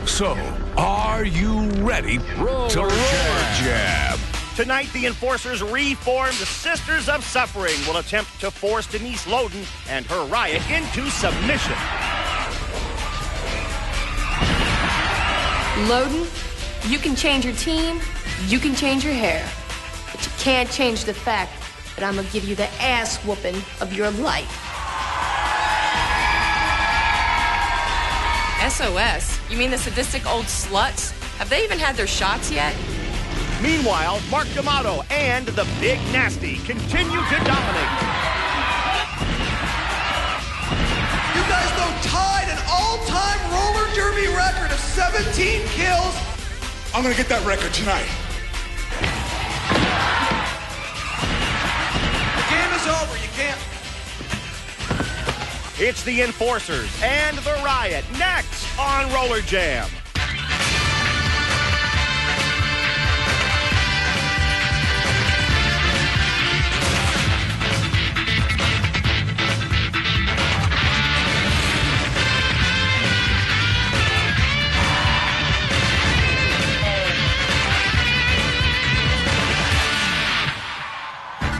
So, are you ready to roller jab? Tonight, the Enforcers reformed Sisters of Suffering will attempt to force Denise Loden and her Riot into submission. Loden, you can change your team, you can change your hair, but you can't change the fact that I'm gonna give you the ass whooping of your life. SOS? You mean the sadistic old sluts? Have they even had their shots yet? Meanwhile, Mark D'Amato and the Big Nasty continue to dominate. You guys know tied an all-time roller derby record of 17 kills. I'm gonna get that record tonight. The game is over. You can't. It's the Enforcers and the Riot next on Roller Jam.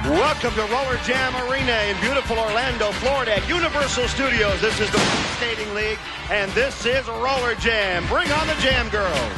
Welcome to Roller Jam Arena in beautiful Orlando, Florida at Universal Studios. This is the Skating League, and this is Roller Jam. Bring on the Jam Girls.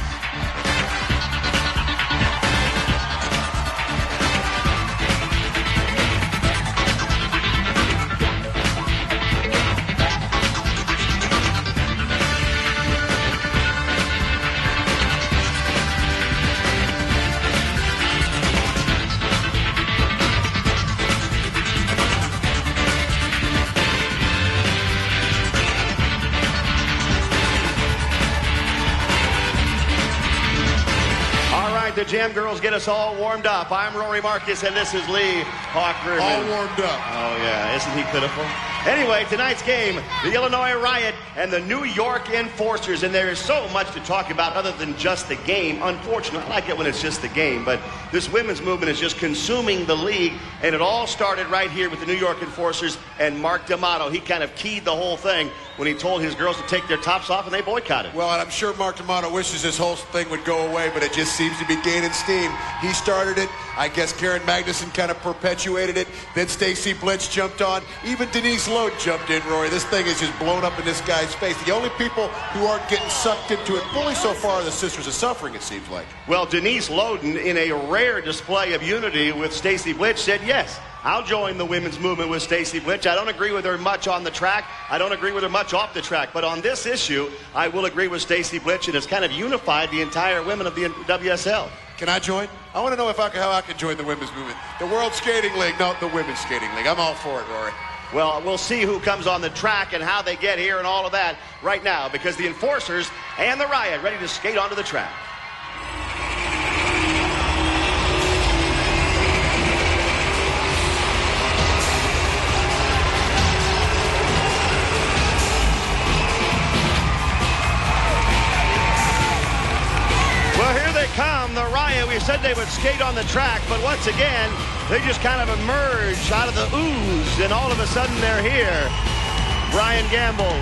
The Jam Girls get us all warmed up. I'm Rory Marcus, and this is Lee Hawker. All warmed up. Oh, yeah. Isn't he pitiful? Anyway, tonight's game, the Illinois Riot and the New York Enforcers. And there is so much to talk about other than just the game. Unfortunately, I like it when it's just the game. But this women's movement is just consuming the league. And it all started right here with the New York Enforcers and Mark D'Amato. He kind of keyed the whole thing when he told his girls to take their tops off, and they boycotted. Well, and I'm sure Mark D'Amato wishes this whole thing would go away, but it just seems to be gaining steam. He started it. I guess Karen Magnuson kind of perpetuated it. Then Stacy Blitz jumped on. Even Denise Loden jumped in, Rory. This thing is just blown up in this guy's face. The only people who aren't getting sucked into it fully so far are the Sisters of Suffering, it seems like. Well, Denise Loden, in a rare display of unity with Stacy Blitz, said, yes, I'll join the women's movement with Stacy Blitz. I don't agree with her much on the track. I don't agree with her much off the track. But on this issue, I will agree with Stacy Blitz, and it's kind of unified the entire women of the WSL. Can I join? I want to know how I can join the women's movement. The World Skating League, no, the Women's Skating League. I'm all for it, Rory. Well, we'll see who comes on the track and how they get here and all of that right now, because the Enforcers and the Riot ready to skate onto the track. Well, here they come, the Riot. We said they would skate on the track, but once again, they just kind of emerge out of the ooze, and all of a sudden they're here. Brian Gamble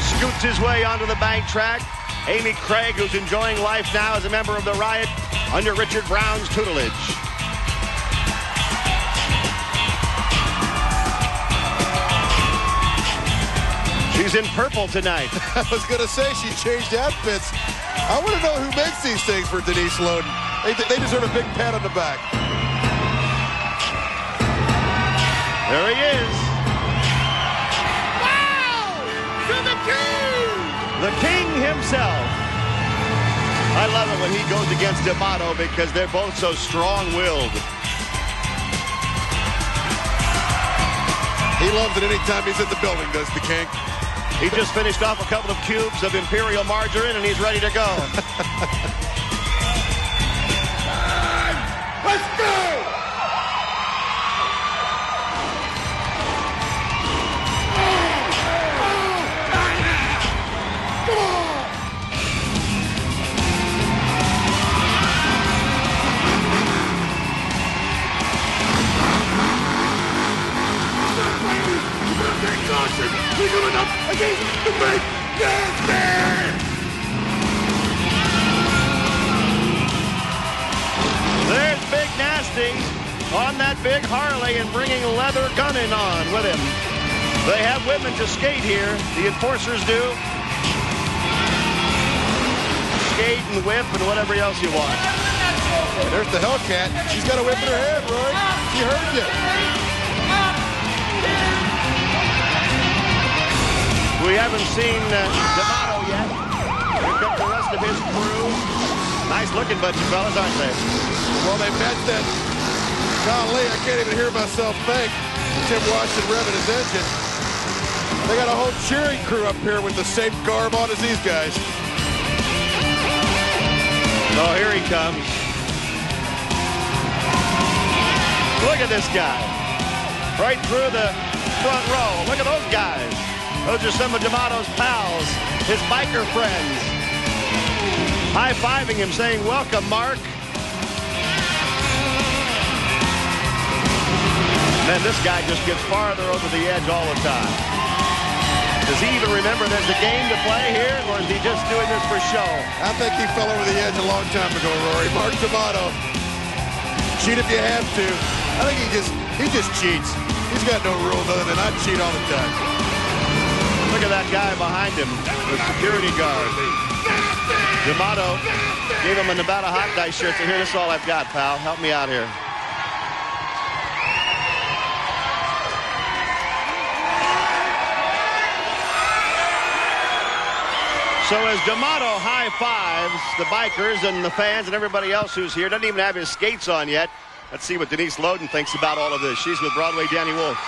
scoots his way onto the bank track. Amy Craig, who's enjoying life now as a member of the Riot under Richard Brown's tutelage. She's in purple tonight. I was going to say she changed outfits. I want to know who makes these things for Denise Loden. They deserve a big pat on the back. There he is. Wow! To the king! The king himself. I love it when he goes against D'Amato because they're both so strong-willed. He loves it anytime he's in the building, does the king. He just finished off a couple of cubes of Imperial margarine, and he's ready to go. Let's go! We're doing up against the big nasty! that big Harley and bringing Leather Gunning on with him. They have women to skate here. The Enforcers do. Skate and whip and whatever else you want. And there's the Hellcat. She's got a whip in her head, Roy. She heard you. We haven't seen D'Amato yet. Here comes the rest of his crew. Nice looking bunch of fellas, aren't they? Well, they matched that. Golly, I can't even hear myself think. Tim Washington revving his engine. They got a whole cheering crew up here with the same garb on as these guys. Oh, here he comes. Look at this guy. Right through the front row. Look at those guys. Those are some of D'Amato's pals, his biker friends. High-fiving him, saying, welcome, Mark. Man, this guy just gets farther over the edge all the time. Does he even remember there's a game to play here, or is he just doing this for show? I think he fell over the edge a long time ago, Rory. Mark D'Amato. Cheat if you have to. I think he just cheats. He's got no rules other than I cheat all the time. Look at that guy behind him, the security guard. D'Amato gave him a Nevada Hot Dice shirt. So here, this is all I've got, pal. Help me out here. So as D'Amato high-fives the bikers and the fans and everybody else who's here, doesn't even have his skates on yet. Let's see what Denise Loden thinks about all of this. She's with Broadway Danny Wolf.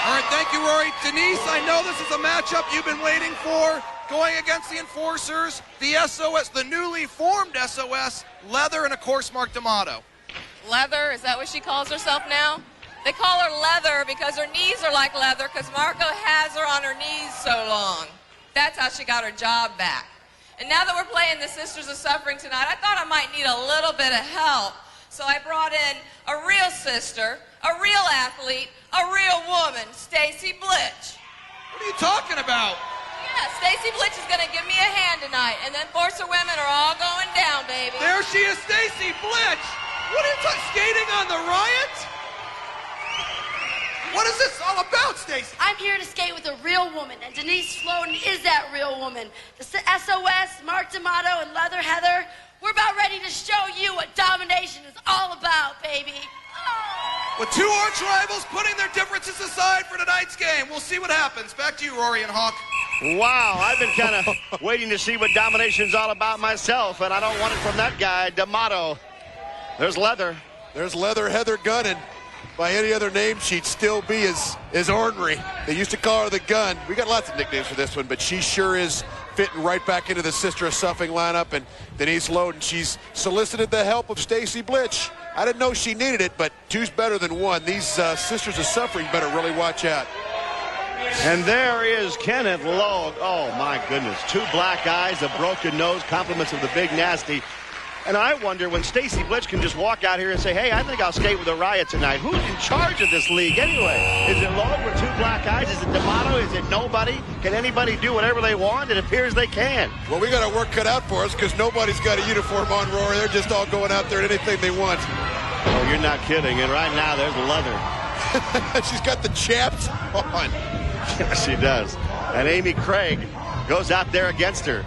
All right, thank you, Rory. Denise, I know this is a matchup you've been waiting for, going against the Enforcers, the SOS, the newly formed SOS, Leather, and of course, Mark D'Amato. Leather, is that what she calls herself now? They call her Leather because her knees are like leather because Marco has her on her knees so long. That's how she got her job back. And now that we're playing the Sisters of Suffering tonight, I thought I might need a little bit of help. So I brought in a real sister, a real athlete, a real woman, Stacy Blitch. What are you talking about? Yeah, Stacy Blitch is going to give me a hand tonight, and then Enforcer women are all going down, baby. There she is, Stacy Blitch. What are you skating on the Riot? What is this all about, Stacy? I'm here to skate with a real woman, and Denise Loden is that real woman. The SOS, Mark D'Amato, and Leather Heather, we're about ready to show you what domination is all about, baby. With two arch rivals putting their differences aside for tonight's game. We'll see what happens. Back to you, Rory and Hawk. Wow, I've been kind of waiting to see what domination's all about myself, and I don't want it from that guy, D'Amato. There's Leather. There's Leather Heather Gunning. By any other name, she'd still be as ornery. They used to call her the Gun. We got lots of nicknames for this one, but she sure is fitting right back into the Sister of Suffering lineup. And Denise Loden, she's solicited the help of Stacy Blitch. I didn't know she needed it, but two's better than one. These Sisters of Suffering better really watch out. And there is Kenneth Logue. Oh, my goodness. Two black eyes, a broken nose, compliments of the Big Nasty. And I wonder when Stacy Blitch can just walk out here and say, hey, I think I'll skate with the Riot tonight. Who's in charge of this league anyway? Is it Logue with two black eyes? Is it D'Amato? Is it nobody? Can anybody do whatever they want? It appears they can. Well, we got our work cut out for us because nobody's got a uniform on, Rory. They're just all going out there at anything they want. Oh, you're not kidding. And right now, there's Leather. She's got the chaps on. Yes, she does. And Amy Craig goes out there against her.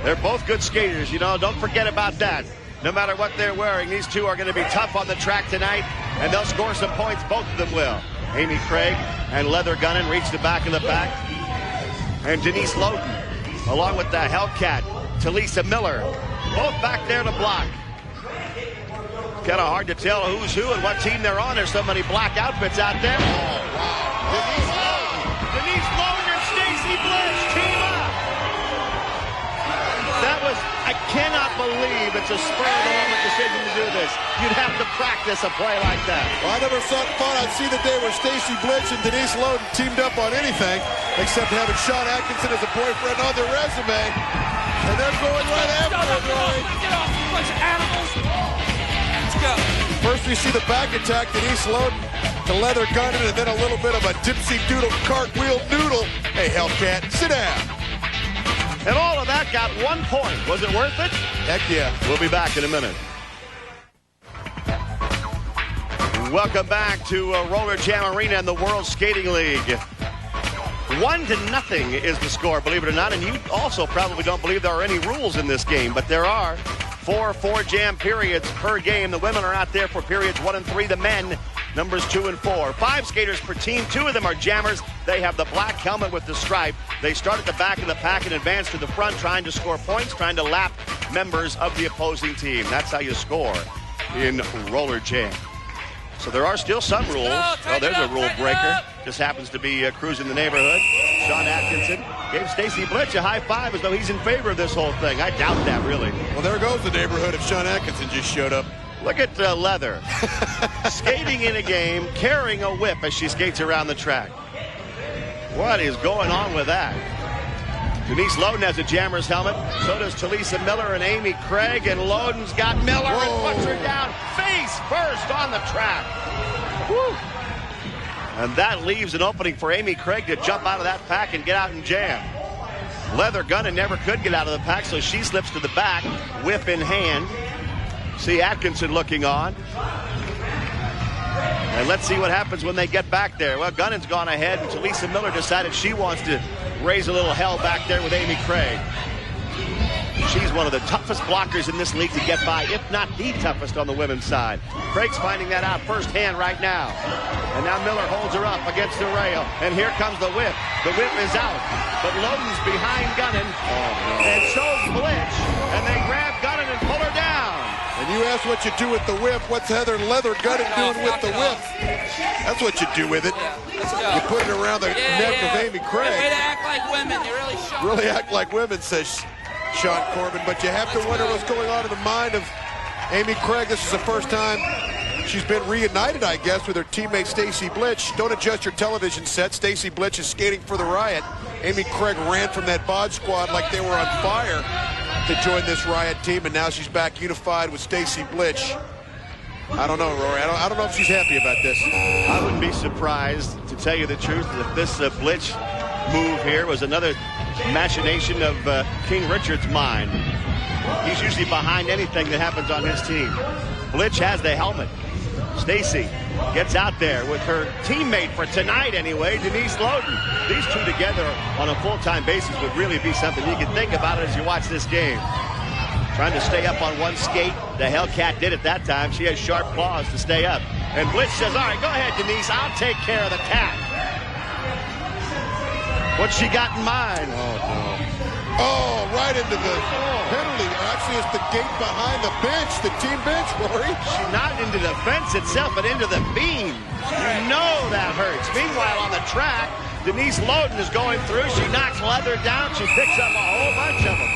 They're both good skaters, you know. Don't forget about that. No matter what they're wearing, these two are going to be tough on the track tonight, and they'll score some points. Both of them will. Amy Craig and Leather Gunning reach the back of the pack. And Denise Loden, along with the Hellcat, Talisa Miller, both back there to block. Kind of hard to tell who's who and what team they're on. There's so many black outfits out there. Oh, wow. Denise Loden and Stacy Blitch team up. That was, I cannot believe it's a spur-of-the-moment decision to do this. You'd have to practice a play like that. Well, I never thought I'd see the day where Stacy Blitch and Denise Loden teamed up on anything except having Sean Atkinson as a boyfriend on their resume. And they're going right after it, Rory. Get off, you bunch of animals. Let's go. First we see the back attack, Denise Loden to Leather Gunning, and then a little bit of a dipsy-doodle cartwheel noodle. Hey, Hellcat, sit down. And all of that got 1 point. Was it worth it? Heck yeah. We'll be back in a minute. Welcome back to Roller Jam Arena and the World Skating League. 1-0 is the score, believe it or not, and you also probably don't believe there are any rules in this game, but there are 4 jam periods per game. The women are out there for periods 1 and 3. The men, numbers 2 and 4. 5 skaters per team. 2 of them are jammers. They have the black helmet with the stripe. They start at the back of the pack and advance to the front, trying to score points, trying to lap members of the opposing team. That's how you score in Roller Jam. So there are still some rules. Oh, there's a rule breaker. Just happens to be cruising the neighborhood. Sean Atkinson gave Stacy Blitch a high five as though he's in favor of this whole thing. I doubt that, really. Well, there goes the neighborhood if Sean Atkinson just showed up. Look at Leather. Skating in a game, carrying a whip as she skates around the track. What is going on with that? Denise Loden has a jammer's helmet. So does Talisa Miller and Amy Craig. And Loden's got Miller and puts her down face first on the track. Woo. And that leaves an opening for Amy Craig to jump out of that pack and get out and jam. Leather Gunnan never could get out of the pack, so she slips to the back, whip in hand. See Atkinson looking on. And let's see what happens when they get back there. Well, Gunnan's gone ahead, and Talisa Miller decided she wants to raise a little hell back there with Amy Craig. She's one of the toughest blockers in this league to get by, if not the toughest on the women's side. Craig's finding that out firsthand right now. And now Miller holds her up against the rail. And here comes the whip. The whip is out. But Loden's behind Gunnan. And so's Blitch. And they grab Gunnan and pull her down. And you ask what you do with the whip. What's Heather Leather Gunnan doing with the whip? That's what you do with it. You put it around the neck of Amy Craig. Way to act like women. You really show. Really act like women, says Sean Corbin. But you have to wonder what's going on in the mind of Amy Craig. This is the first time she's been reunited, I guess, with her teammate Stacy Blitch. Don't adjust your television set. Stacy Blitch is skating for the Riot. Amy Craig ran from that bod squad like they were on fire to join this Riot team, and now she's back unified with Stacy Blitch. I don't know, Rory. I don't know if she's happy about this. I wouldn't be surprised, to tell you the truth, if this Blitch move here was another machination of King Richard's mind. He's usually behind anything that happens on his team. Blitch has the helmet. Stacy gets out there with her teammate for tonight anyway, Denise Loden. These two together on a full-time basis would really be something you can think about it as you watch this game. Trying to stay up on one skate. The Hellcat did it that time. She has sharp claws to stay up. And Blitz says, all right, go ahead, Denise. I'll take care of the cat. What's she got in mind? Oh, no. Oh, right into the penalty. Actually, it's the gate behind the bench, the team bench, Rory. She's not into the fence itself, but into the beam. You know that hurts. Meanwhile, on the track, Denise Loden is going through. She knocks Leather down. She picks up a whole bunch of them.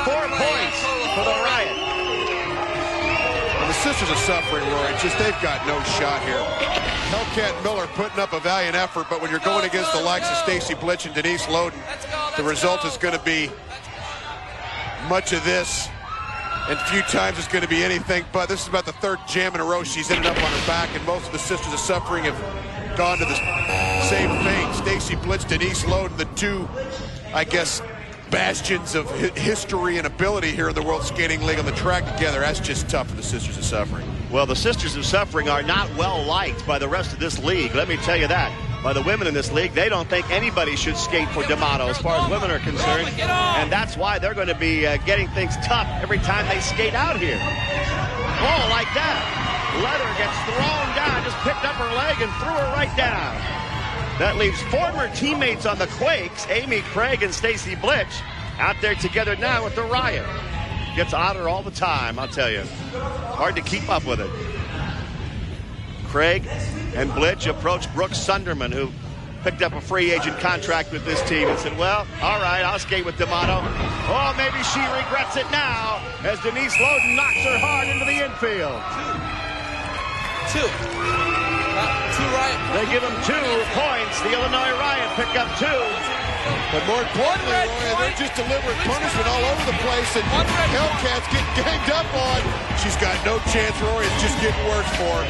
4 points for the Riot. Well, the sisters are suffering, Rory. Just they've got no shot here. Hellcat Miller putting up a valiant effort, but when you're going against the likes of Stacy Blitch and Denise Loden, the result is going to be much of this, and few times it's going to be anything but. This is about the 3rd jam in a row she's ended up on her back, and most of the sisters are suffering have gone to the same fate. Stacy Blitch, Denise Loden, the two, I guess, bastions of history and ability here in the World Skating League on the track together. That's just tough for the Sisters of Suffering. Well, the Sisters of Suffering are not well liked by the rest of this league. Let me tell you that. By the women in this league, they don't think anybody should skate for D'Amato as far as women are concerned. And that's why they're going to be getting things tough every time they skate out here. Oh, like that. Leather gets thrown down, just picked up her leg and threw her right down. That leaves former teammates on the Quakes, Amy Craig and Stacy Blitch, out there together now with the Riot. Gets hotter all the time, I'll tell you. Hard to keep up with it. Craig and Blitch approach Brooks Sunderman, who picked up a free agent contract with this team, and said, well, all right, I'll skate with D'Amato. Oh, maybe she regrets it now as Denise Loden knocks her hard into the infield. Two Riot. They give them 2 points. The Illinois Riot pick up 2. But more importantly, Roy, they're just delivering punishment all over the place, and Hellcat's getting ganged up on. She's got no chance, Roy. It's just getting worse for her.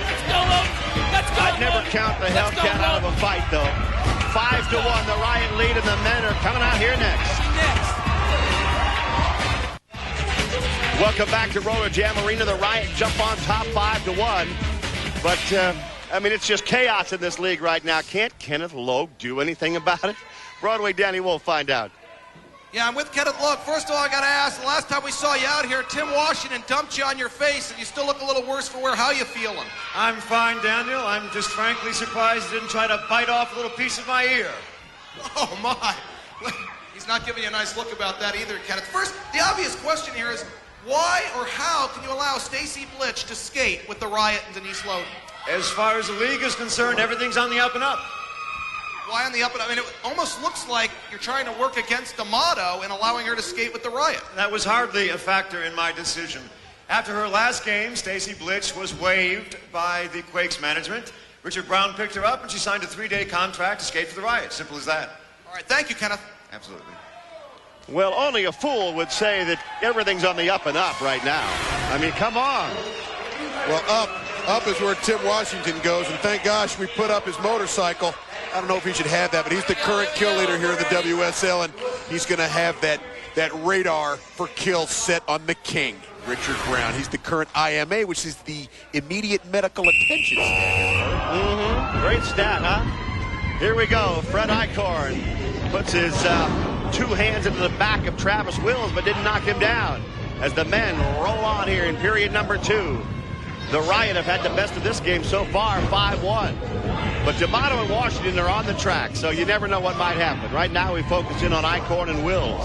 Let's go, I'd never count the Hellcat out of a fight, though. 5-1, the Riot lead, and the men are coming out here next. Welcome Welcome back to Roller Jam Arena. The Riot jump on top 5-1. But, I mean, it's just chaos in this league right now. Can't Kenneth Logue do anything about it? Broadway Danny Wolf, find out. Yeah, I'm with Kenneth Logue. First of all, I got to ask, the last time we saw you out here, Tim Washington dumped you on your face, and you still look a little worse for wear. How you feeling? I'm fine, Daniel. I'm just frankly surprised he didn't try to bite off a little piece of my ear. Oh, my. He's not giving you a nice look about that either, Kenneth. First, the obvious question here is, why or how can you allow Stacy Blitch to skate with the Riot and Denise Loden? As far as the league is concerned, everything's on the up and up. Why on the up and up? I mean, it almost looks like you're trying to work against D'Amato and allowing her to skate with the Riot. That was hardly a factor in my decision. After her last game, Stacy Blitch was waived by the Quakes management. Richard Brown picked her up, and she signed a 3-day contract to skate for the Riot. Simple as that. All right, thank you, Kenneth. Absolutely. Well, only a fool would say that everything's on the up and up right now. I mean, come on. Well, up is where Tim Washington goes, and thank gosh we put up his motorcycle. I don't know if he should have that, but he's the current kill leader here in the WSL, and he's going to have that radar for kills set on the king, Richard Brown. He's the current IMA, which is the immediate medical attention stat. Great stat, huh? Here we go. Fred Eichhorn puts his 2 hands into the back of Travis Wills, but didn't knock him down. As the men roll on here in period number 2. The Riot have had the best of this game so far, 5-1. But D'Amato and Washington are on the track, so you never know what might happen. Right now we focus in on Eichhorn and Wills.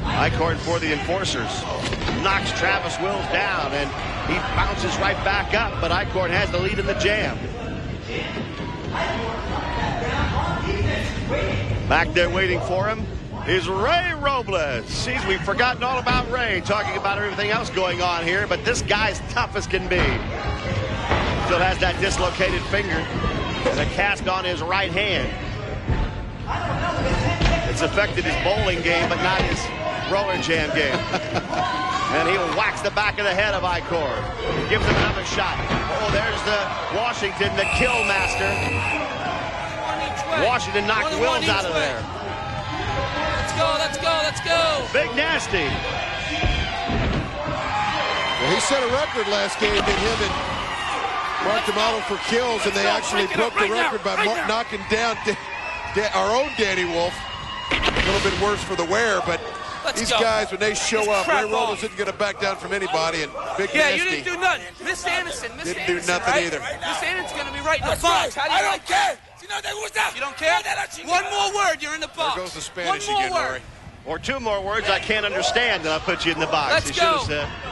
Eichhorn for the Enforcers. Knocks Travis Wills down, and he bounces right back up, but Eichhorn has the lead in the jam. Back there waiting for him is Ray Robles. Jeez, we've forgotten all about Ray, talking about everything else going on here, but this guy's tough as can be. Still has that dislocated finger and a cast on his right hand. It's affected his bowling game, but not his roller jam game. And he'll wax the back of the head of Eichhorn. Gives him another shot. Oh, there's the Washington, the kill master. Washington knocked Wills out of there. Let's go. Big Nasty. Well, he set a record last game, did him and Mark D'Amato for kills, and they actually broke the record by knocking down our own Danny Wolf. A little bit worse for the wear, but these guys, when they show up, Ray Robles isn't going to back down from anybody, and Big Nasty. You didn't do nothing. Miss Anderson, didn't do nothing either. Miss Anderson's going to be right in the box. I don't care. You don't care? One more word, you're in the box. There goes the Spanish One more again, word. Rory. Or 2 more words I can't understand, and I'll put you in the box. Let's go.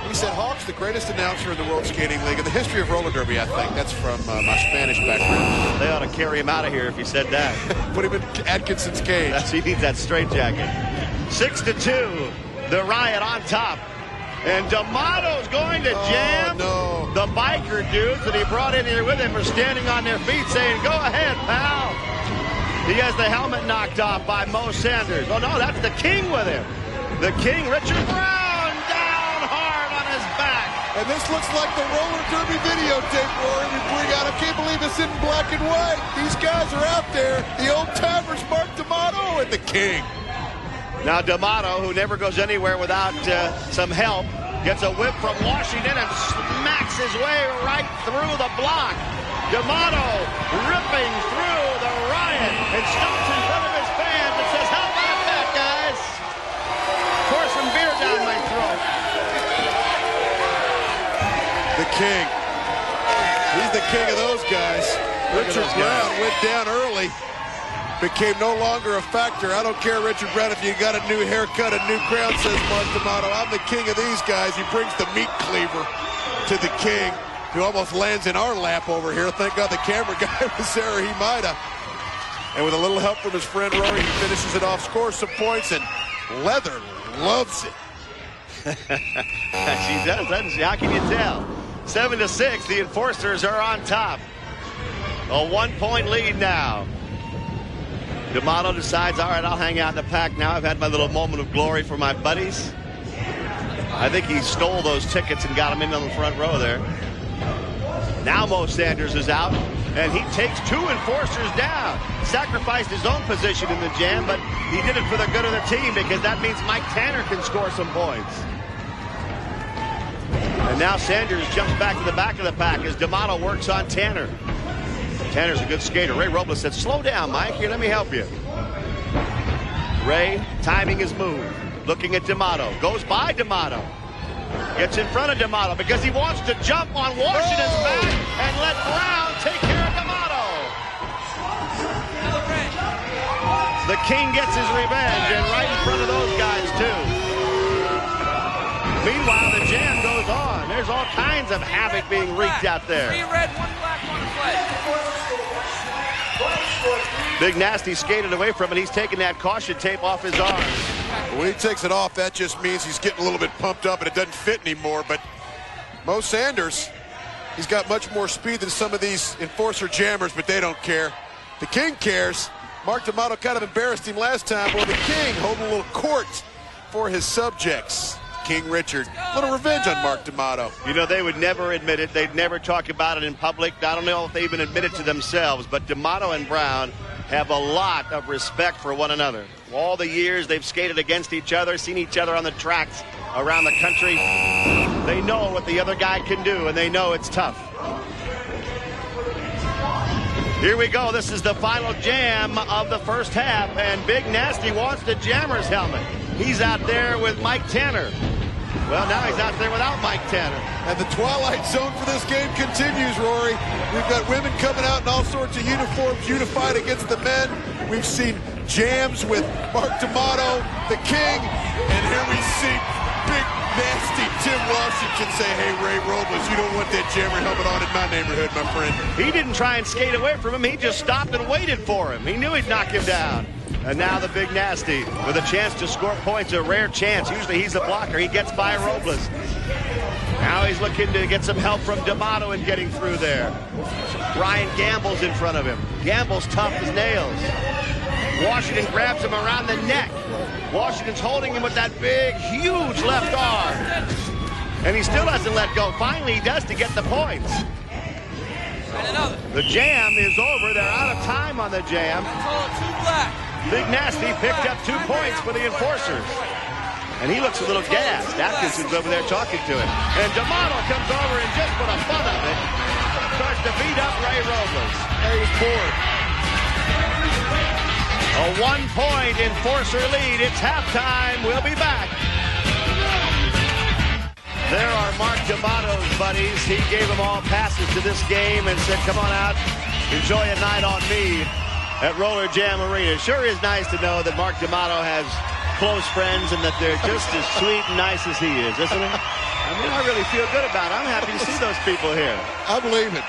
He said Hawk's the greatest announcer in the World Skating League in the history of roller derby, I think. That's from my Spanish background. They ought to carry him out of here if he said that. Put him in Atkinson's cage. He needs that straitjacket. 6-2. The Riot on top. And D'Amato's going to jam. No. The biker dudes that he brought in here with him are standing on their feet saying, go ahead, pal. He has the helmet knocked off by Mo Sanders. Oh, no, that's the King with him. The King, Richard Brown, down hard on his back. And this looks like the roller derby videotape, Rory. We bring out. I can't believe it's in black and white. These guys are out there. The old timers, Mark D'Amato and the King. Now D'Amato, who never goes anywhere without some help, gets a whip from Washington and smacks his way right through the block. D'Amato ripping through the Riot and stops in front of his fans and says, how about that, guys? Pour some beer down my throat. The King. He's the king of those guys. Richard Brown went down early. Became no longer a factor. I don't care, Richard Brown, if you got a new haircut, a new crown, says Mark D'Amato. I'm the king of these guys. He brings the meat cleaver to the King, who almost lands in our lap over here. Thank God the camera guy was there, or he might have. And with a little help from his friend Rory, he finishes it off, scores some points, and Leather loves it. She does, doesn't she? How can you tell? 7-6, the Enforcers are on top. A 1-point lead now. D'Amato decides, all right, I'll hang out in the pack now. I've had my little moment of glory for my buddies. I think he stole those tickets and got them in on the front row there. Now Mo Sanders is out, and he takes 2 Enforcers down. Sacrificed his own position in the jam, but he did it for the good of the team because that means Mike Tanner can score some points. And now Sanders jumps back to the back of the pack as D'Amato works on Tanner. Tanner's a good skater. Ray Robles said, slow down, Mike. Here, let me help you. Ray timing his move. Looking at D'Amato. Goes by D'Amato. Gets in front of D'Amato because he wants to jump on Washington's back and let Brown take care of D'Amato. The King gets his revenge, and right in front of those guys, too. Meanwhile, the jam goes on. There's all kinds of havoc being wreaked out there. 3 red, 1 black on the play. Big Nasty skated away from it. He's taking that caution tape off his arm. When he takes it off, that just means he's getting a little bit pumped up and it doesn't fit anymore. But Mo Sanders, he's got much more speed than some of these enforcer jammers, but they don't care. The King cares. Mark D'Amato kind of embarrassed him last time. Well, the King holding a little court for his subjects. King Richard, a little revenge on Mark D'Amato. You know, they would never admit it. They'd never talk about it in public. I don't know if they even admit it to themselves, but D'Amato and Brown have a lot of respect for one another. All the years they've skated against each other, seen each other on the tracks around the country. They know what the other guy can do, and they know it's tough. Here we go. This is the final jam of the first half, and Big Nasty wants the Jammer's helmet. He's out there with Mike Tanner. Well, now he's out there without Mike Tanner. And the twilight zone for this game continues, Rory. We've got women coming out in all sorts of uniforms, unified against the men. We've seen jams with Mark D'Amato, the King, and here we see Big Nasty Tim Washington say, hey, Ray Robles, you don't want that jammer helmet on in my neighborhood, my friend. He didn't try and skate away from him. He just stopped and waited for him. He knew he'd knock him down. And now the Big Nasty with a chance to score points, a rare chance. Usually he's a blocker. He gets by Robles. Now he's looking to get some help from D'Amato in getting through there. Ryan Gamble's in front of him. Gamble's tough as nails. Washington grabs him around the neck. Washington's holding him with that big, huge left arm. And he still doesn't let go. Finally, he does to get the points. The jam is over. They're out of time on the jam. Big Nasty picked up 2 points for the enforcers. And he looks a little gassed. Atkinson's over there talking to him. And D'Amato comes over and just for the fun of it, starts to beat up Ray Robles. He was bored. A 1-point enforcer lead. It's halftime. We'll be back. There are Mark D'Amato's buddies. He gave them all passes to this game and said, come on out, enjoy a night on me at Roller Jam Arena. Sure is nice to know that Mark D'Amato has close friends and that they're just as sweet and nice as he is, isn't it? I mean, I really feel good about it. I'm happy to see those people here. I'm leaving.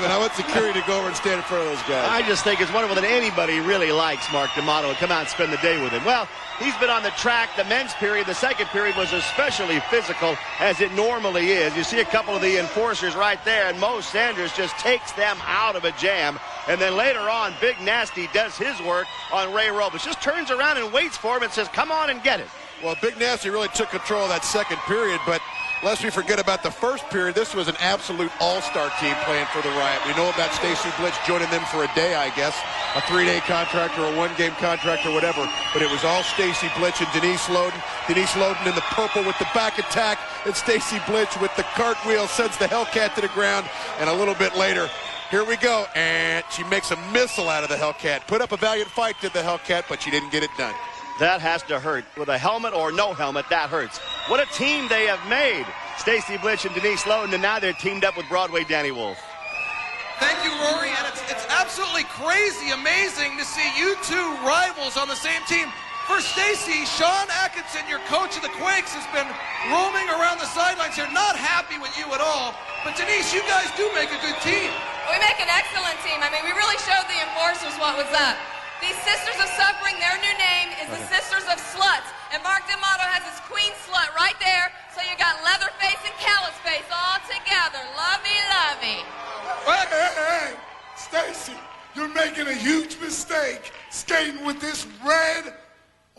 I want security to go over and stand in front of those guys. I just think it's wonderful that anybody really likes Mark D'Amato and come out and spend the day with him. Well, he's been on the track. The men's period, the second period, was especially physical, as it normally is. You see a couple of the enforcers right there, and Mo Sanders just takes them out of a jam. And then later on, Big Nasty does his work on Ray Robles. Just turns around and waits for him and says, come on and get it. Well, Big Nasty really took control of that second period, but lest we forget about the first period, this was an absolute all-star team playing for the Riot. We know about Stacy Blitz joining them for a day, I guess, a 3-day contract or a 1-game contract or whatever, but it was all Stacy Blitz and Denise Loden. Denise Loden in the purple with the back attack, and Stacy Blitz with the cartwheel sends the Hellcat to the ground, and a little bit later, here we go, and she makes a missile out of the Hellcat. Put up a valiant fight to the Hellcat, but she didn't get it done. That has to hurt. With a helmet or no helmet, that hurts. What a team they have made. Stacy Blitz and Denise Loden, and now they're teamed up with Broadway Danny Wolf. Thank you, Rory, and it's absolutely crazy, amazing to see you two rivals on the same team. For Stacy, Sean Atkinson, your coach of the Quakes, has been roaming around the sidelines here, not happy with you at all. But Denise, you guys do make a good team. We make an excellent team. I mean, we really showed the enforcers what was up. These Sisters of Suffering, their new name is the Sisters of Sluts. And Mark D'Amato has his queen slut right there. So you got Leatherface and Callusface all together. Lovey-lovey. Hey, Stacy, you're making a huge mistake skating with this red,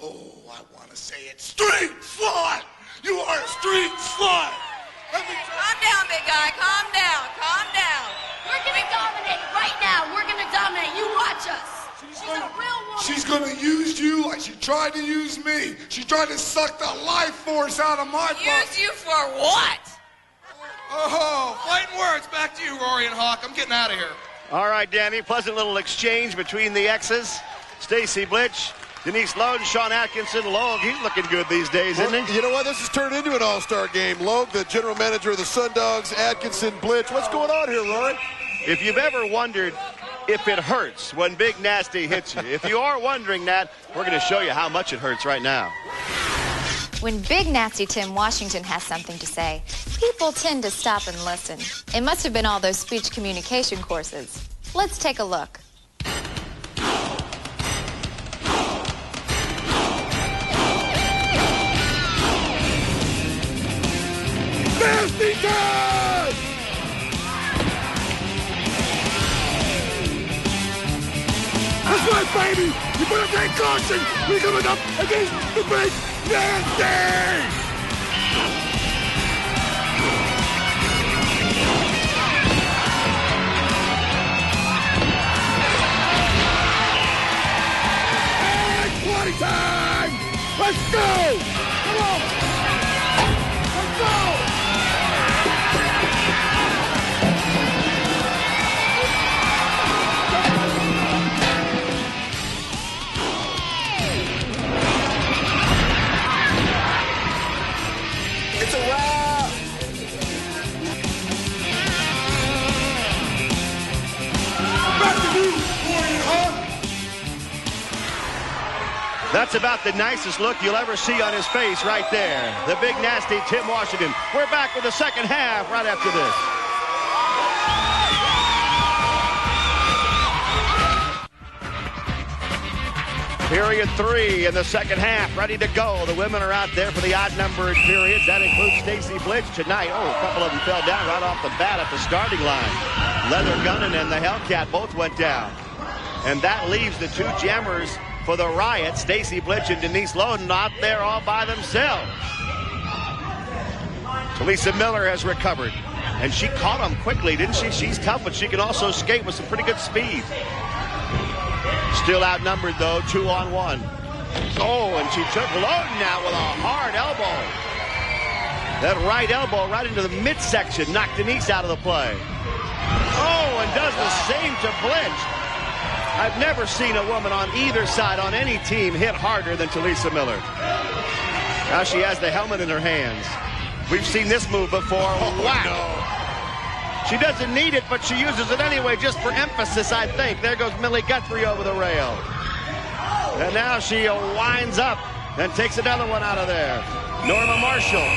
I want to say it, street slut. You are a street slut. Calm down, big guy. Calm down. Calm down. We're going to dominate right now. We're going to dominate. You watch us. She's a real woman. She's going to use you like she tried to use me. She tried to suck the life force out of my butt. Use you for what? Oh, fighting words. Back to you, Rory and Hawk. I'm getting out of here. All right, Danny. Pleasant little exchange between the X's. Stacy Blitch, Denise Logue, Sean Atkinson. Logue, he's looking good these days, isn't he? You know what? This has turned into an all-star game. Logue, the general manager of the Sun Dogs, Atkinson, Blitch. What's going on here, Rory? If you've ever wondered if it hurts when Big Nasty hits you, if you are wondering that, we're going to show you how much it hurts right now. When Big Nasty Tim Washington has something to say, people tend to stop and listen. It must have been all those speech communication courses. Let's take a look. Nasty time! That's right, baby! You better take caution! We're coming up against the Big Nasty! Party time! Let's go! Come on! Let's go! It's a wrap! Back to you, Warrior Hawk! That's about the nicest look you'll ever see on his face right there. The Big Nasty Tim Washington. We're back with the second half right after this. Period 3 in the second half, ready to go. The women are out there for the odd-numbered periods. That includes Stacy Blitch tonight. Oh, a couple of them fell down right off the bat at the starting line. Leather Gunnan and the Hellcat both went down. And that leaves the two jammers for the Riot, Stacy Blitch and Denise Loden, out there all by themselves. Talisa Miller has recovered. And she caught him quickly, didn't she? She's tough, but she can also skate with some pretty good speed. Still outnumbered, though, 2-on-1. Oh, and she took Loden out with a hard elbow. That right elbow right into the midsection knocked Denise out of the play. Oh, and does the same to Blitch. I've never seen a woman on either side on any team hit harder than Talisa Miller. Now she has the helmet in her hands. We've seen this move before. Whack! No. She doesn't need it, but she uses it anyway just for emphasis, I think. There goes Millie Guthrie over the rail. And now she winds up and takes another one out of there. Norma Marshall.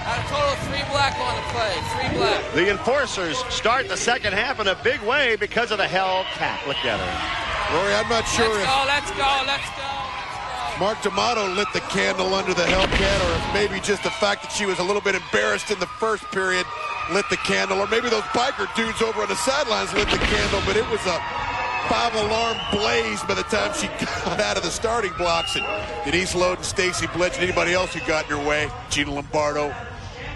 Out of total, 3 black on the play. 3 black. The Enforcers start the second half in a big way because of the Hellcat. Look at her. Rory, I'm not sure Let's go. Mark D'Amato lit the candle under the Hellcat, or if maybe just the fact that she was a little bit embarrassed in the first period lit the candle, or maybe those biker dudes over on the sidelines lit the candle, but it was a 5-alarm blaze by the time she got out of the starting blocks. And Denise Loden, Stacy Blitch, and anybody else who got in your way, Gina Lombardo.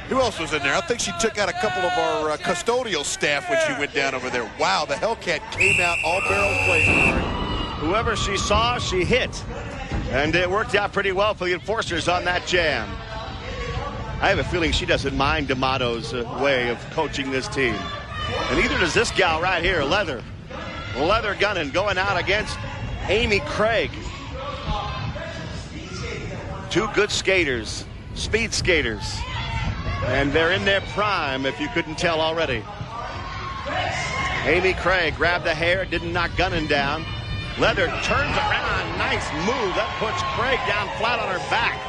Who else was in there? I think she took out a couple of our custodial staff when she went down over there. Wow, the Hellcat came out all barrels blazing. Whoever she saw, she hit. And it worked out pretty well for the Enforcers on that jam. I have a feeling she doesn't mind D'Amato's way of coaching this team. And neither does this gal right here, Leather. Leather Gunnan going out against Amy Craig. Two good skaters, speed skaters. And they're in their prime, if you couldn't tell already. Amy Craig grabbed the hair, didn't knock Gunnan down. Leather turns around, nice move. That puts Craig down flat on her back.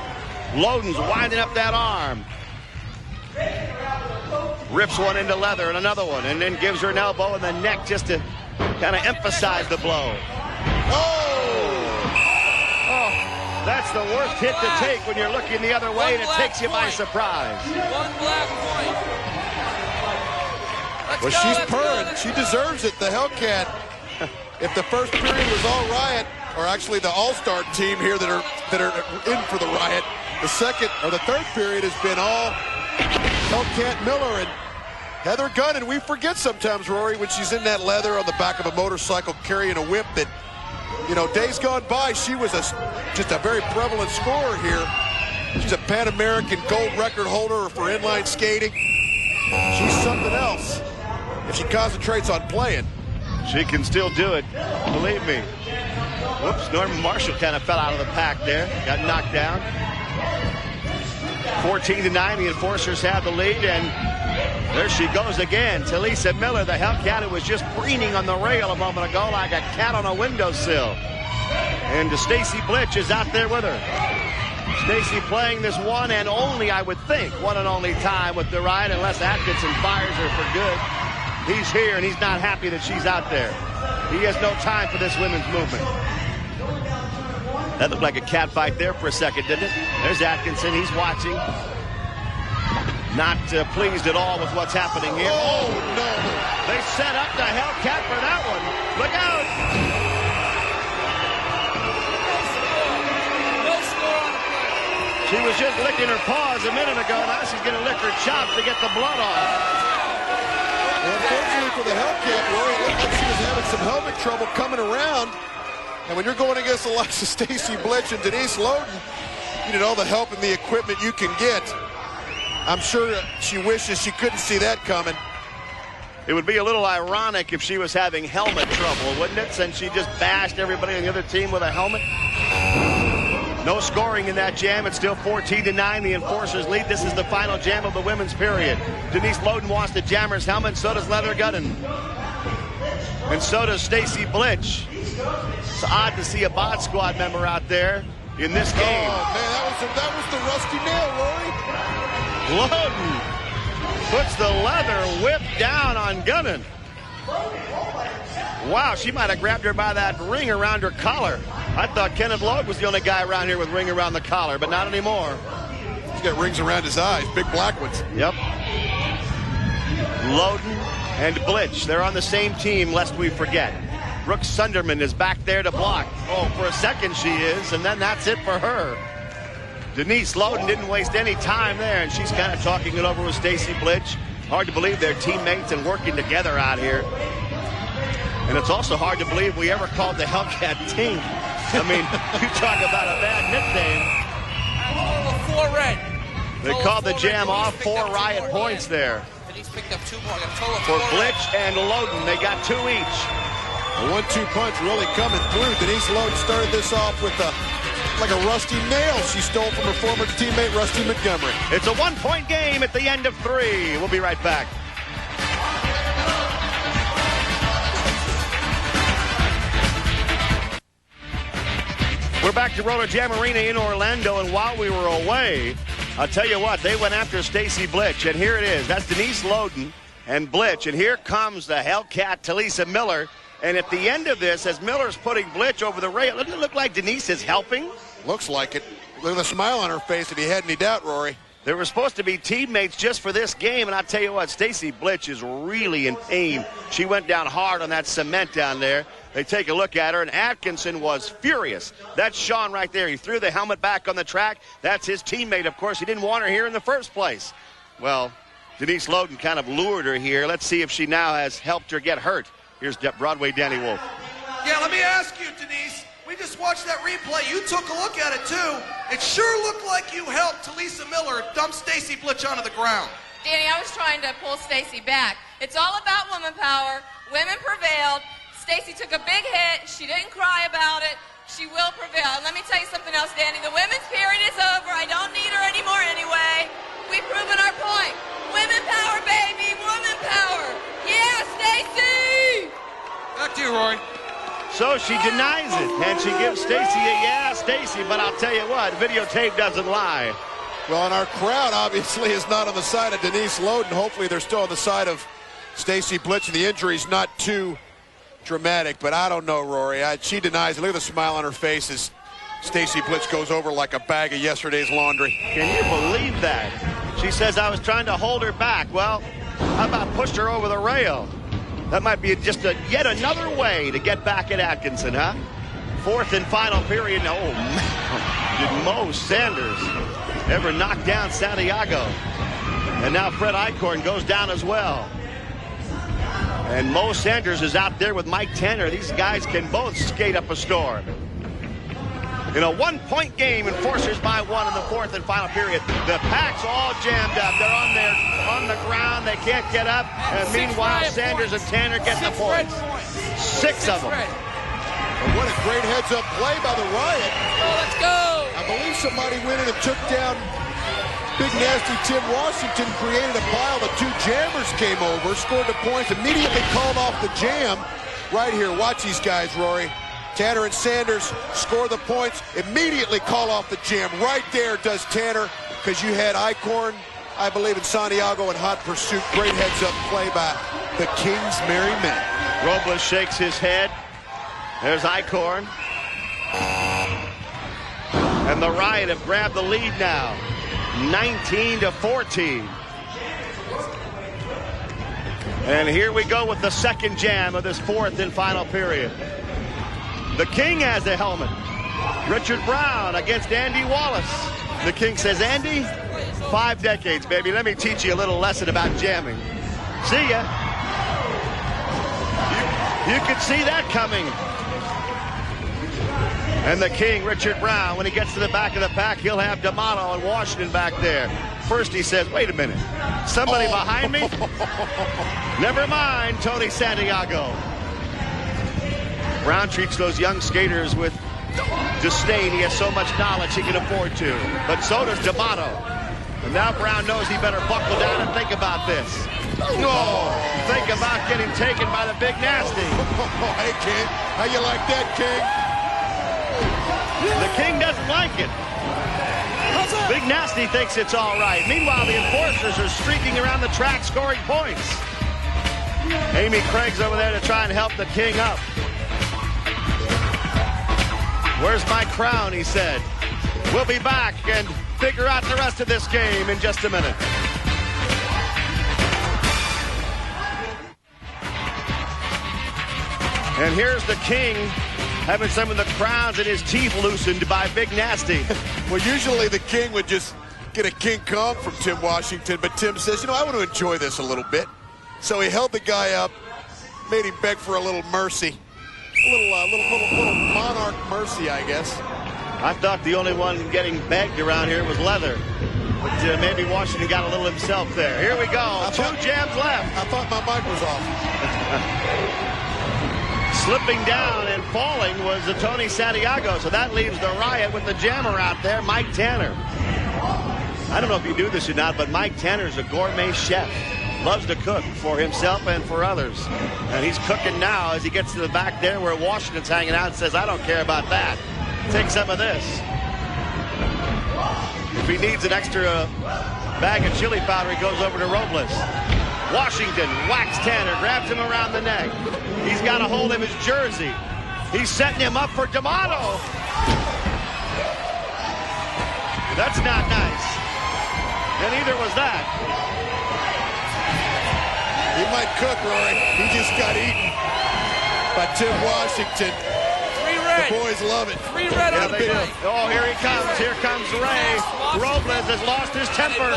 Loden's winding up that arm. Rips one into Leather and another one, and then gives her an elbow in the neck just to kind of emphasize the blow. Oh, that's the worst hit to take when you're looking the other way, and it takes you by surprise. 1 black point. Well, she's purring. She deserves it. The Hellcat. If the first period was all Riot, or actually the all-star team here that are in for the Riot, the second or the third period has been all Hellcat Miller and Heather Gunnan. We forget sometimes, Rory, when she's in that leather on the back of a motorcycle carrying a whip, that, you know, days gone by, she was just a very prevalent scorer here. She's a Pan American gold record holder for inline skating. she's something else. If she concentrates on playing, she can still do it, believe me. Whoops, Norman Marshall kind of fell out of the pack there. Got knocked down. 14-9, the Enforcers have the lead, and there she goes again. Talisa Miller, the Hellcat, who was just preening on the rail a moment ago like a cat on a windowsill. And Stacy Blitch is out there with her. Stacy playing this one and only, I would think, one and only time with the Riot, unless Atkinson fires her for good. He's here, and he's not happy that she's out there. He has no time for this women's movement. That looked like a cat fight there for a second, didn't it? There's Atkinson. He's watching. Not pleased at all with what's happening here. Oh, no. They set up the Hellcat for that one. Look out. She was just licking her paws a minute ago. Now she's going to lick her chops to get the blood off. Well, unfortunately for the Hellcat, Rory, it looked like she was having some helmet trouble coming around. And when you're going against the likes of Stacy Blitch and Denise Loden, you need all the help and the equipment you can get. I'm sure she wishes she couldn't see that coming. It would be a little ironic if she was having helmet trouble, wouldn't it? Since she just bashed everybody on the other team with a helmet. No scoring in that jam. It's still 14-9. The Enforcers lead. This is the final jam of the women's period. Denise Loden wants the Jammer's helmet. So does Leather Gunnan. And so does Stacy Blitch. It's odd to see a Bod Squad member out there in this game. Oh, man, that was the rusty nail, Rory. Loden puts the leather whip down on Gunnan. Wow, she might have grabbed her by that ring around her collar. I thought Kenneth Logue was the only guy around here with ring around the collar, but not anymore. He's got rings around his eyes, big black ones. Yep. Loden and Blitch, they're on the same team, lest we forget. Brooke Sunderman is back there to block. Oh, for a second she is, and then that's it for her. Denise Loden didn't waste any time there, and she's kind of talking it over with Stacy Blitch. Hard to believe they're teammates and working together out here. And it's also hard to believe we ever called the Hellcat team. I mean, you talk about a bad nickname. Four red. They called the jam off 4 Riot points there. Denise picked up 2 more. I got a total of For 4 Blitch and Loden, they got 2 each. A 1-2 punch really coming through. Denise Loden started this off with like a rusty nail she stole from her former teammate, Rusty Montgomery. It's a 1-point game at the end of 3. We'll be right back. We're back to Roller Jam Arena in Orlando, and while we were away, I'll tell you what, they went after Stacy Blitch, and here it is. That's Denise Loden and Blitch, and here comes the Hellcat, Talisa Miller. And at the end of this, as Miller's putting Blitch over the rail, doesn't it look like Denise is helping? Looks like it. Look at the smile on her face if you had any doubt, Rory. They were supposed to be teammates just for this game, and I'll tell you what, Stacy Blitch is really in pain. She went down hard on that cement down there. They take a look at her, and Atkinson was furious. That's Sean right there. He threw the helmet back on the track. That's his teammate, of course. He didn't want her here in the first place. Well, Denise Loden kind of lured her here. Let's see if she now has helped her get hurt. Here's Broadway Danny Wolf. Yeah, let me ask you, Denise. We just watched that replay. You took a look at it, too. It sure looked like you helped Talisa Miller dump Stacy Blitch onto the ground. Danny, I was trying to pull Stacy back. It's all about woman power. Women prevailed. Stacy took a big hit. She didn't cry about it. She will prevail. And let me tell you something else, Danny. The women's period is over. I don't need her anymore anyway. We've proven our point. Women power, baby. Woman power. Yeah, Stacy! Back to you, Rory. So she denies it, and she gives Stacy a yeah, Stacy, but I'll tell you what, videotape doesn't lie. Well, and our crowd obviously is not on the side of Denise Loden. Hopefully they're still on the side of Stacy Blitch, and the injury's not too dramatic, but I don't know, Rory. She denies it. Look at the smile on her face as Stacy Blitch goes over like a bag of yesterday's laundry. Can you believe that? She says, I was trying to hold her back. Well, how about pushed her over the rail? That might be just yet another way to get back at Atkinson, huh? 4th and final period. Oh, man. Did Mo Sanders ever knock down Santiago? And now Fred Eichhorn goes down as well. And Mo Sanders is out there with Mike Tanner. These guys can both skate up a storm. In a 1-point game, Enforcers by 1 in the the fourth and final period. The Pack's all jammed up. They're on the ground. They can't get up. And meanwhile, Sanders and Tanner get the points. 6 of them. And what a great heads-up play by the Riot. Let's go. I believe somebody went in and took down Big Nasty Tim Washington, created a pile. The 2 jammers came over, scored the points, immediately called off the jam. Right here, watch these guys, Rory. Tanner and Sanders score the points, immediately call off the jam. Right there does Tanner, because you had Icorn, I believe, in Santiago in hot pursuit. Great heads-up play by the King's Merry Men. Robles shakes his head. There's Icorn. And the Riot have grabbed the lead now, 19-14. And here we go with the second jam of this fourth and final period. The King has a helmet. Richard Brown against Andy Wallace. The King says, Andy, 5 decades, baby. Let me teach you a little lesson about jamming. See ya. You could see that coming. And the King, Richard Brown, when he gets to the back of the pack, he'll have D'Amato and Washington back there. First he says, wait a minute, somebody behind me? Never mind, Tony Santiago. Brown treats those young skaters with disdain. He has so much knowledge he can afford to. But so does D'Amato. And now Brown knows he better buckle down and think about this. Oh, think about getting taken by the Big Nasty. Hey, King, how you like that, King? The King doesn't like it. Big Nasty thinks it's all right. Meanwhile, the Enforcers are streaking around the track scoring points. Amy Craig's over there to try and help the King up. Where's my crown, he said. We'll be back and figure out the rest of this game in just a minute. And here's the King having some of the crowns and his teeth loosened by Big Nasty. Well, usually the King would just get a King Kong from Tim Washington, but Tim says, I want to enjoy this a little bit. So he held the guy up, made him beg for a little mercy. A little monarch mercy, I guess. I thought the only one getting begged around here was Leather. But maybe Washington got a little himself there. Here we go. 2 jams left. I thought my mic was off. Slipping down and falling was the Tony Santiago. So that leaves the Riot with the jammer out there, Mike Tanner. I don't know if you do this or not, but Mike Tanner's a gourmet chef. Loves to cook for himself and for others. And he's cooking now as he gets to the back there where Washington's hanging out and says, I don't care about that. Take some of this. If he needs an extra bag of chili powder, he goes over to Robles. Washington whacks Tanner, grabs him around the neck. He's got a hold of his jersey. He's setting him up for D'Amato. That's not nice. And neither was that. He might cook, Rory. He just got eaten by Tim Washington. 3 red. The boys love it. 3 red on the play. Oh, here he comes. Here comes Ray. Robles has lost his temper.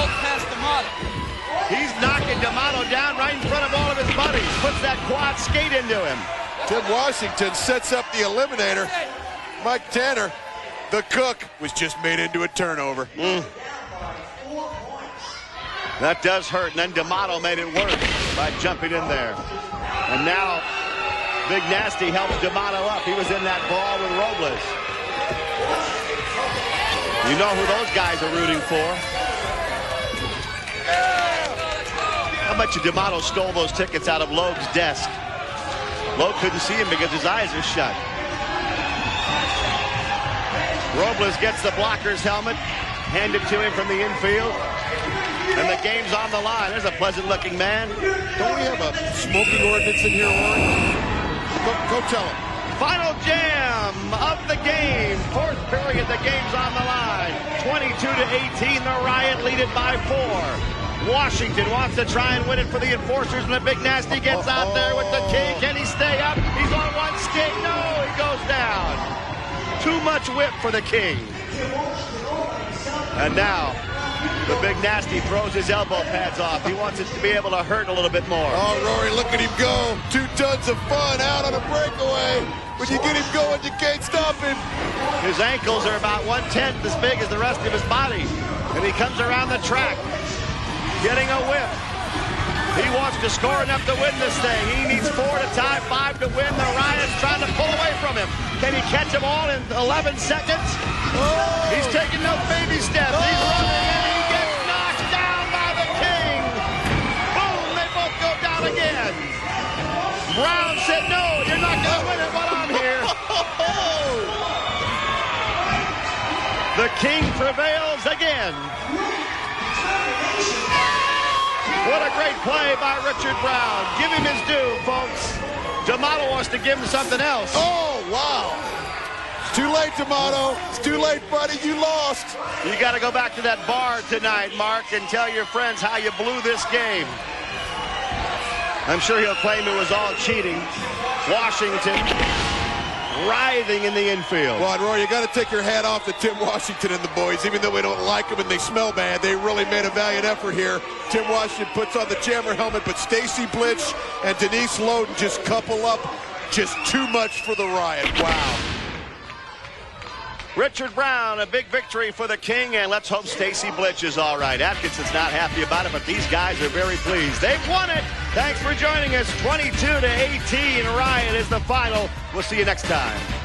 He's knocking D'Amato down right in front of all of his buddies. Puts that quad skate into him. Tim Washington sets up the eliminator. Mike Tanner, the cook, was just made into a turnover. That does hurt, and then D'Amato made it worse by jumping in there. And now Big Nasty helps D'Amato up. He was in that brawl with Robles. You know who those guys are rooting for. I bet you D'Amato stole those tickets out of Loeb's desk. Loeb couldn't see him because his eyes are shut. Robles gets the blocker's helmet, handed to him from the infield. And the game's on the line. There's a pleasant-looking man. Don't we have a smoking ordinance in here, Rory? Go tell him. Final jam of the game. Fourth period, the game's on the line. 22-18, the Riot lead it by 4. Washington wants to try and win it for the Enforcers, and the Big Nasty gets out there with the King. Can he stay up? He's on one skate. No, he goes down. Too much whip for the King. And now the Big Nasty throws his elbow pads off. He wants it to be able to hurt a little bit more. Oh, Rory, look at him go. 2 tons of fun out on a breakaway. When you get him going, you can't stop him. His ankles are about 1/10 as big as the rest of his body. And he comes around the track, getting a whip. He wants to score enough to win this thing. He needs 4 to tie, 5 to win. The Riot's trying to pull away from him. Can he catch them all in 11 seconds? Oh. He's taking those baby steps. He's running, and he gets knocked down by the King. Boom, they both go down again. Brown said, no, you're not going to win it while I'm here. The King prevails again. What a great play by Richard Brown. Give him his due, folks. D'Amato wants to give him something else. Oh, wow. It's too late, D'Amato. It's too late, buddy. You lost. You got to go back to that bar tonight, Mark, and tell your friends how you blew this game. I'm sure he'll claim it was all cheating. Washington writhing in the infield. Well, and Roy, you got to take your hat off to Tim Washington and the boys. Even though we don't like them and they smell bad, they really made a valiant effort here. Tim Washington puts on the jammer helmet, but Stacy Blitch and Denise Loden just couple up. Just too much for the Riot. Wow. Richard Brown, a big victory for the King, and let's hope Stacy Blitch is all right. Atkinson's not happy about it, but these guys are very pleased. They've won it. Thanks for joining us. 22-18, Riot is the final. We'll see you next time.